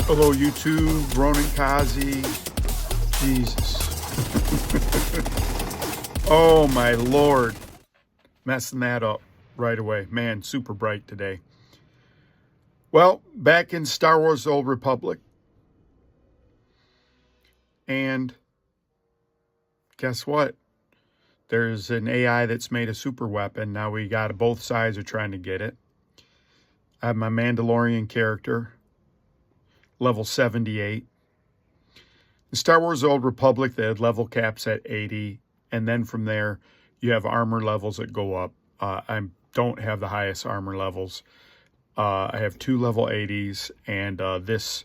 Hello, YouTube. Ronan Kazi. Jesus. Oh, my Lord. Messing that up right away. Man, super bright today. Well, back in Star Wars The Old Republic. And guess what? There's an AI that's made a super weapon. Now we got both sides are trying to get it. I have my Mandalorian character, level 78. In Star Wars The Old Republic, they had level caps at 80. And then from there, you have armor levels that go up. I don't have the highest armor levels. I have 2 level 80s and this.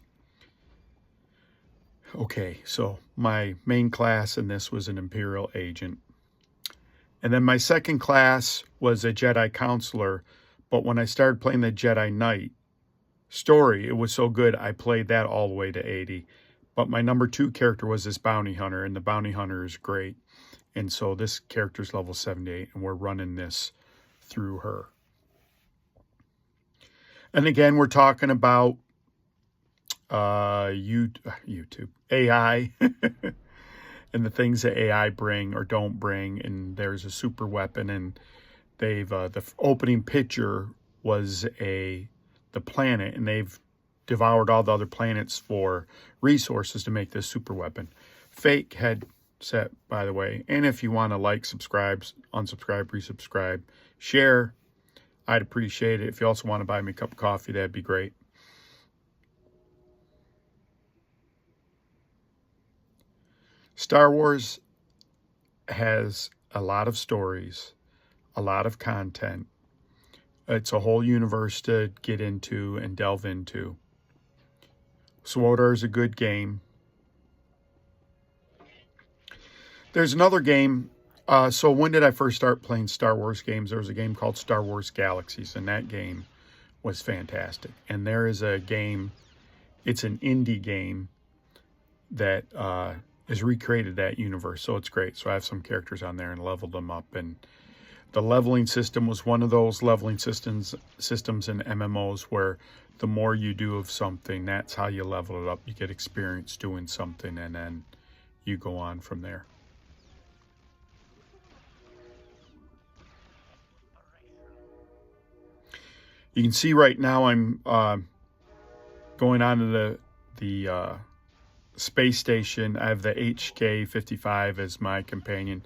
Okay, so my main class in this was an Imperial agent. And then my second class was a Jedi counselor. But when I started playing the Jedi Knight story, it was so good, I played that all the way to 80. But my number 2 character was this bounty hunter, and the bounty hunter is great. And so this character's level 78, and we're running this through her. And again, we're talking about YouTube, AI, and the things that AI bring or don't bring. And there's a super weapon, and they've the opening picture was the planet, and they've devoured all the other planets for resources to make this super weapon. Fake headset, by the way. And if you want to like, subscribe, unsubscribe, resubscribe, share, I'd appreciate it. If you also want to buy me a cup of coffee, that'd be great. Star Wars has a lot of stories, a lot of content. It's a whole universe to get into and delve into. SWTOR is a good game. There's another game. So when did I first start playing Star Wars games? There was a game called Star Wars Galaxies, and that game was fantastic. And there is a game, it's an indie game that has recreated that universe. So it's great. So I have some characters on there and leveled them up. And the leveling system was one of those leveling systems in MMOs where the more you do of something, that's how you level it up. You get experience doing something, and then you go on from there. You can see right now I'm going on to the space station. I have the HK-55 as my companion.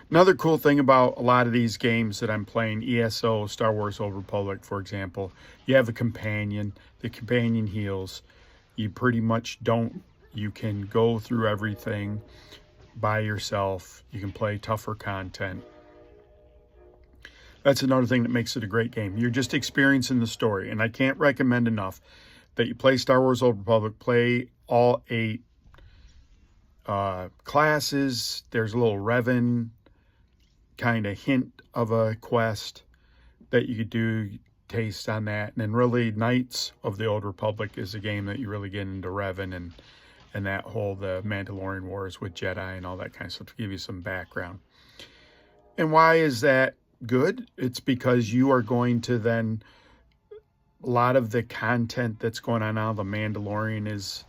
Another cool thing about a lot of these games that I'm playing, ESO, Star Wars Old Republic, for example, you have a companion. The companion heals. You pretty much don't, you can go through everything by yourself. You can play tougher content. That's another thing that makes it a great game. You're just experiencing the story. And I can't recommend enough that you play Star Wars Old Republic, play all 8 classes. There's a little Revan kind of hint of a quest that you could do, taste on that. And then really Knights of the Old Republic is a game that you really get into Revan and that whole the Mandalorian Wars with Jedi and all that kind of stuff to give you some background. And why is that good? It's because you are going to then, a lot of the content that's going on now, the Mandalorian is,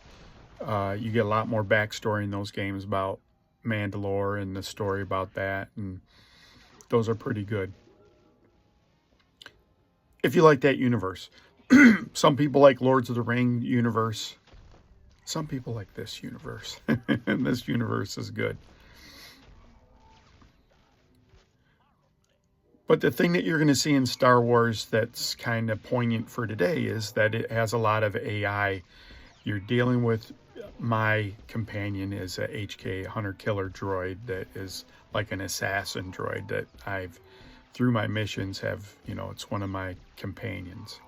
you get a lot more backstory in those games about Mandalore and the story about that, and those are pretty good. If you like that universe. Some people like Lords of the Ring universe. Some people like this universe. And this universe is good. But the thing that you're going to see in Star Wars that's kind of poignant for today is that it has a lot of AI. You're dealing with, my companion is a HK hunter-killer droid that is like an assassin droid that I've, through my missions, have, it's one of my companions.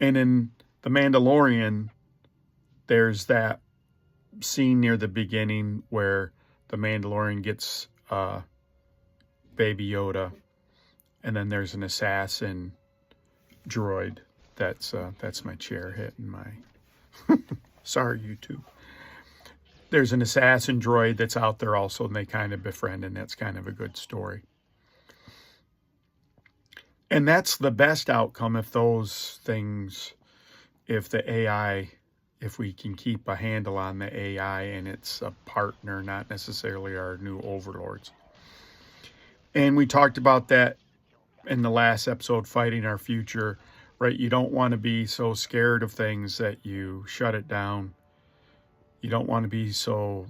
And in The Mandalorian, there's that scene near the beginning where the Mandalorian gets Baby Yoda, and then there's an assassin droid. That's my chair hitting my sorry, YouTube. There's an assassin droid that's out there also, and they kind of befriend, and that's kind of a good story. And that's the best outcome if those things if the AI, if we can keep a handle on the AI and it's a partner, not necessarily our new overlords. And we talked about that in the last episode, Fighting Our Future, right? You don't want to be so scared of things that you shut it down. You don't want to be so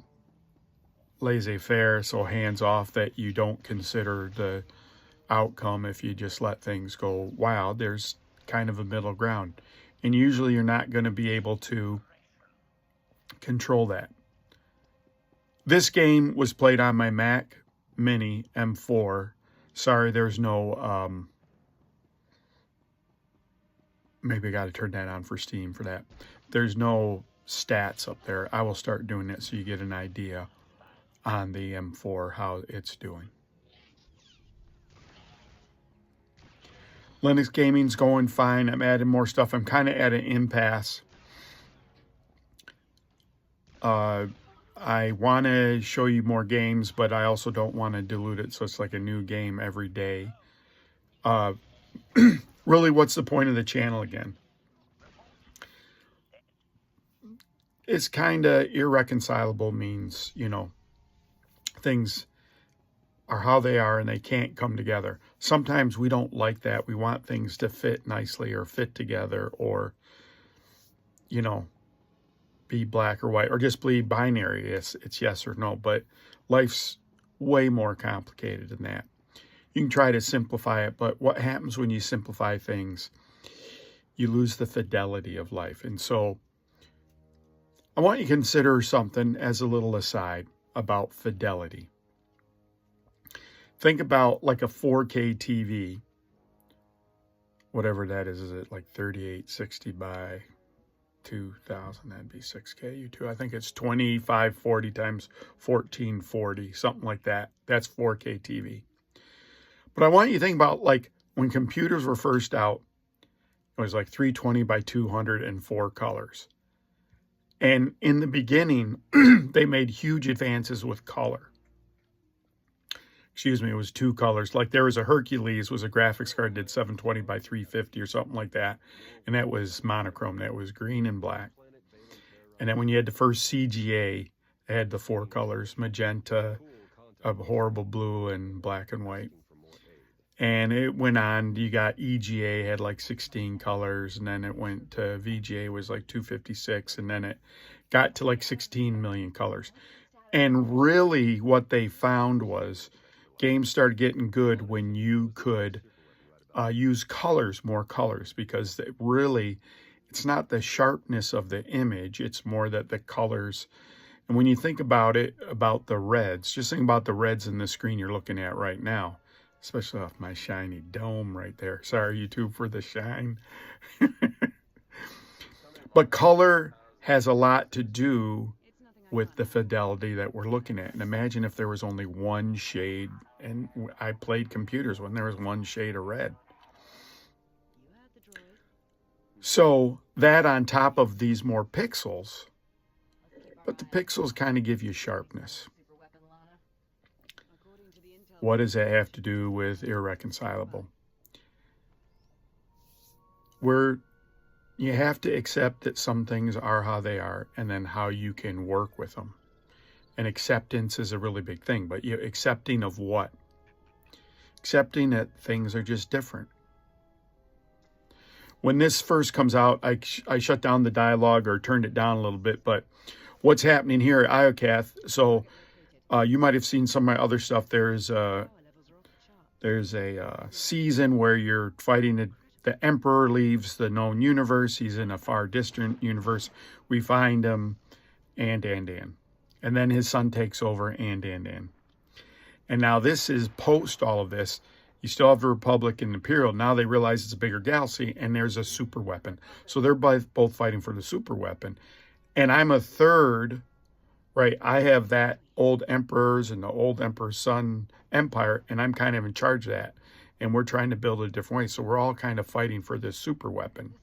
laissez-faire, so hands-off that you don't consider the outcome if you just let things go wild. There's kind of a middle ground. And usually you're not going to be able to control that. This game was played on my Mac Mini M4. Sorry, there's no, maybe I got to turn that on for Steam for that. There's no stats up there. I will start doing it so you get an idea on the M4 how it's doing. Linux gaming's going fine. I'm adding more stuff. I'm kind of at an impasse. I want to show you more games, but I also don't want to dilute it so it's like a new game every day. Really, what's the point of the channel again? It's kind of irreconcilable means, you know, things are how they are and they can't come together. Sometimes we don't like that. We want things to fit nicely or fit together or, you know, be black or white or just be binary. It's yes or no, but life's way more complicated than that. You can try to simplify it, but what happens when you simplify things? You lose the fidelity of life. And so I want you to consider something as a little aside about fidelity. Think about like a 4K TV, whatever that is it like 3860 by 2000, that'd be 6K U2. I think it's 2540 times 1440, something like that. That's 4K TV. But I want you to think about like when computers were first out, it was like 320 by 200 and 4 colors. And in the beginning, they made huge advances with color. Excuse me, it was 2 colors. Like there was a Hercules, was a graphics card, did 720 by 350 or something like that. And that was monochrome, that was green and black. And then when you had the first CGA, they had the 4 colors, magenta, a horrible blue, and black and white. And it went on, you got EGA, had like 16 colors, and then it went to VGA, was like 256, and then it got to like 16 million colors. And really what they found was games started getting good when you could use colors, more colors, because really it's not the sharpness of the image, it's more that the colors. And when you think about it, about the reds, just think about the reds in the screen you're looking at right now, especially off my shiny dome right there. Sorry, YouTube, for the shine. But color has a lot to do with the fidelity that we're looking at. And imagine if there was only one shade, and I played computers when there was one shade of red. So that on top of these more pixels, but the pixels kind of give you sharpness. What does that have to do with irreconcilable? You have to accept that some things are how they are and then how you can work with them. And acceptance is a really big thing, but accepting of what? Accepting that things are just different. When this first comes out, I shut down the dialogue or turned it down a little bit, but what's happening here at IOCATH, so you might have seen some of my other stuff. There's a season where you're fighting the Emperor leaves the known universe. He's in a far distant universe. We find him, and then his son takes over, and now this is post all of this. You still have the Republic and Imperial. Now they realize it's a bigger galaxy, and there's a super weapon. So they're both fighting for the super weapon. And I'm a third, right? I have that old Emperors and the old Emperor's son empire, and I'm kind of in charge of that. And we're trying to build it a different way. So we're all kind of fighting for this super weapon.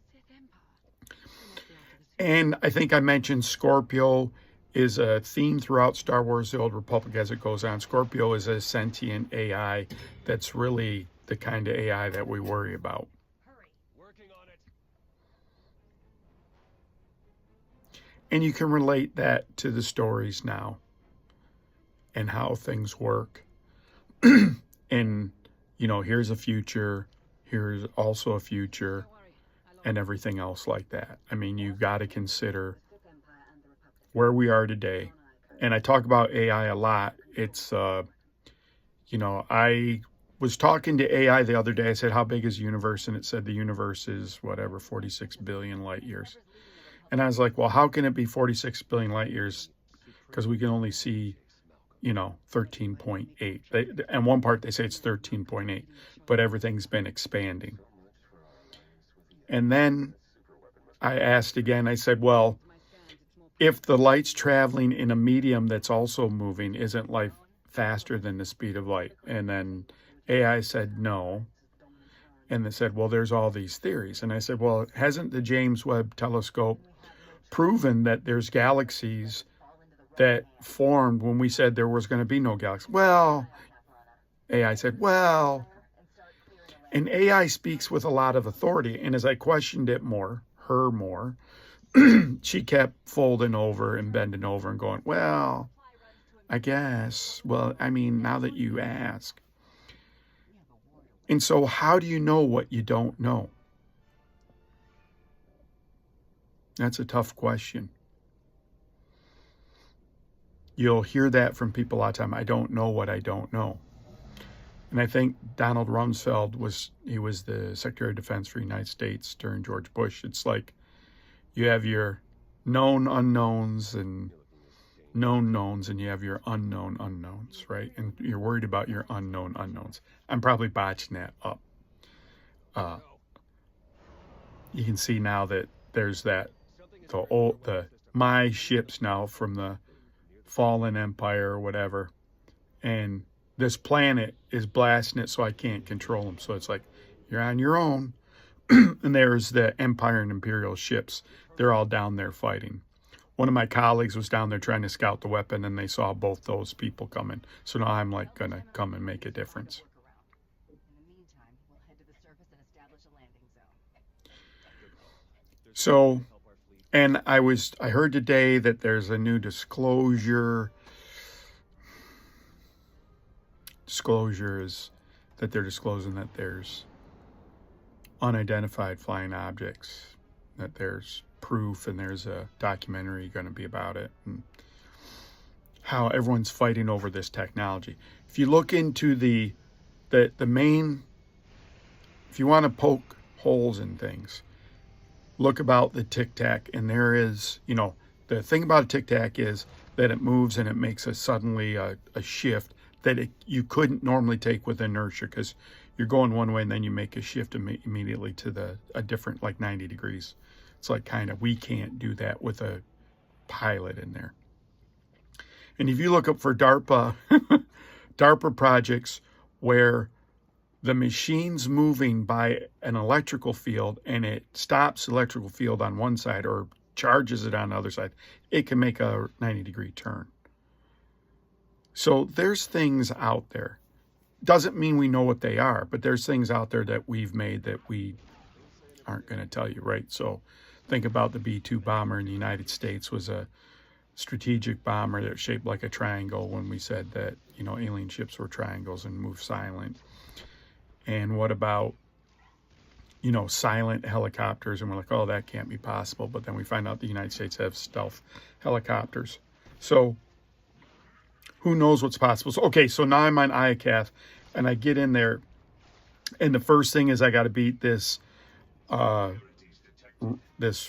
And I think I mentioned Scorpio is a theme throughout Star Wars: The Old Republic as it goes on. Scorpio is a sentient AI that's really the kind of AI that we worry about. And you can relate that to the stories now and how things work. And, you know, here's a future, here's also a future, and everything else like that. I mean, you've got to consider where we are today. And I talk about AI a lot. It's, you know, I was talking to AI the other day. I said, how big is the universe? And it said the universe is whatever, 46 billion light years. And I was like, well, how can it be 46 billion light years? Because we can only see, you know, 13.8. And one part they say it's 13.8, but everything's been expanding. And then I asked again, I said, well, if the light's traveling in a medium that's also moving, isn't light faster than the speed of light? And then AI said no. And they said, well, there's all these theories. And I said, well, hasn't the James Webb Telescope proven that there's galaxies that formed when we said there was going to be no galaxy? Well, AI said, well, and AI speaks with a lot of authority. And as I questioned it more, she kept folding over and bending over and going, well, I guess, well, I mean, now that you ask. And so how do you know what you don't know? That's a tough question. You'll hear that from people a lot of time. I don't know what I don't know. And I think Donald Rumsfeld was the Secretary of Defense for the United States during George Bush. It's like you have your known unknowns and known knowns, and you have your unknown unknowns, right? And you're worried about your unknown unknowns. I'm probably botching that up. You can see now that there's my ships now from the fallen empire or whatever, and this planet is blasting it so I can't control them. So it's like, you're on your own. And there's the Empire and Imperial ships. They're all down there fighting. One of my colleagues was down there trying to scout the weapon, and they saw both those people coming. So now I'm like going to come and make a difference. So, and I heard today that there's a new disclosure. Disclosure is that they're disclosing that there's unidentified flying objects, that there's proof, and there's a documentary going to be about it, and how everyone's fighting over this technology. If you look into the main, if you want to poke holes in things, look about the Tic Tac, and there is, you know, the thing about a Tic Tac is that it moves and it makes suddenly a shift that you couldn't normally take with inertia, because you're going one way and then you make a shift immediately to a different, like 90 degrees. It's like we can't do that with a pilot in there. And if you look up for DARPA projects where the machine's moving by an electrical field and it stops the electrical field on one side or charges it on the other side, it can make a 90-degree turn. So there's things out there. Doesn't mean we know what they are, but there's things out there that we've made that we aren't going to tell you, right? So think about the B-2 bomber in the United States was a strategic bomber that was shaped like a triangle when we said that, you know, alien ships were triangles and move silent. And what about, you know, silent helicopters? And we're like, oh, that can't be possible. But then we find out the United States have stealth helicopters. So who knows what's possible? So, okay, so now I'm on IACAF, and I get in there, and the first thing is I got to beat this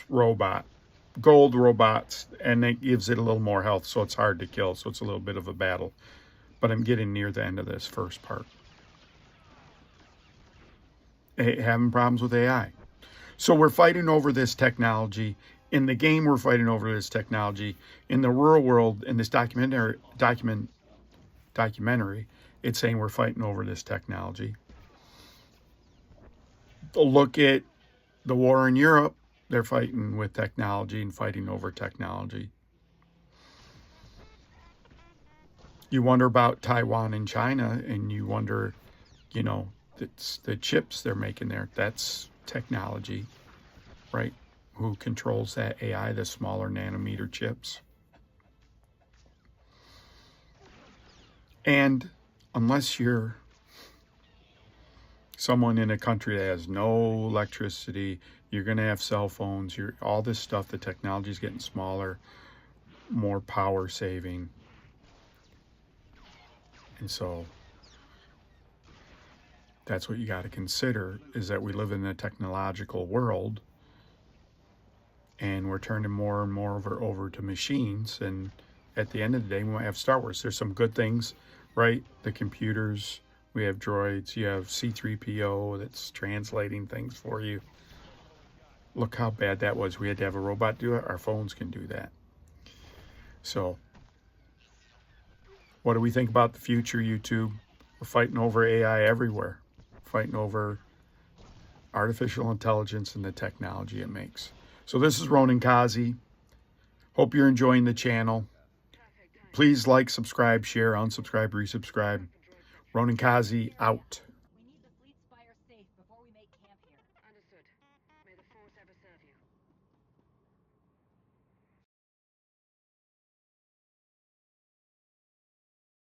robot, gold robots, and it gives it a little more health, so it's hard to kill, so it's a little bit of a battle. But I'm getting near the end of this first part. Having problems with AI. So we're fighting over this technology. In the game, we're fighting over this technology. In the real world, in this documentary, it's saying we're fighting over this technology. Look at the war in Europe. They're fighting with technology and fighting over technology. You wonder about Taiwan and China, and you wonder, you know, it's the chips they're making there. That's technology, right? who controls that AI, the smaller nanometer chips. And unless you're someone in a country that has no electricity, you're going to have cell phones, all this stuff, the technology is getting smaller, more power saving. And so that's what you got to consider, is that we live in a technological world and we're turning more and more over to machines. And at the end of the day, we might have Star Wars. There's some good things, right? The computers, we have droids, you have C-3PO that's translating things for you. Look how bad that was. We had to have a robot do it. Our phones can do that. So what do we think about the future, YouTube? We're fighting over AI everywhere. Fighting over artificial intelligence and the technology it makes. So this is Ronan Kazi. Hope you're enjoying the channel. Please like, subscribe, share, unsubscribe, resubscribe. Ronan Kazi out. We need the fleet spire safe before we make camp here. Understood. May the Force ever serve you.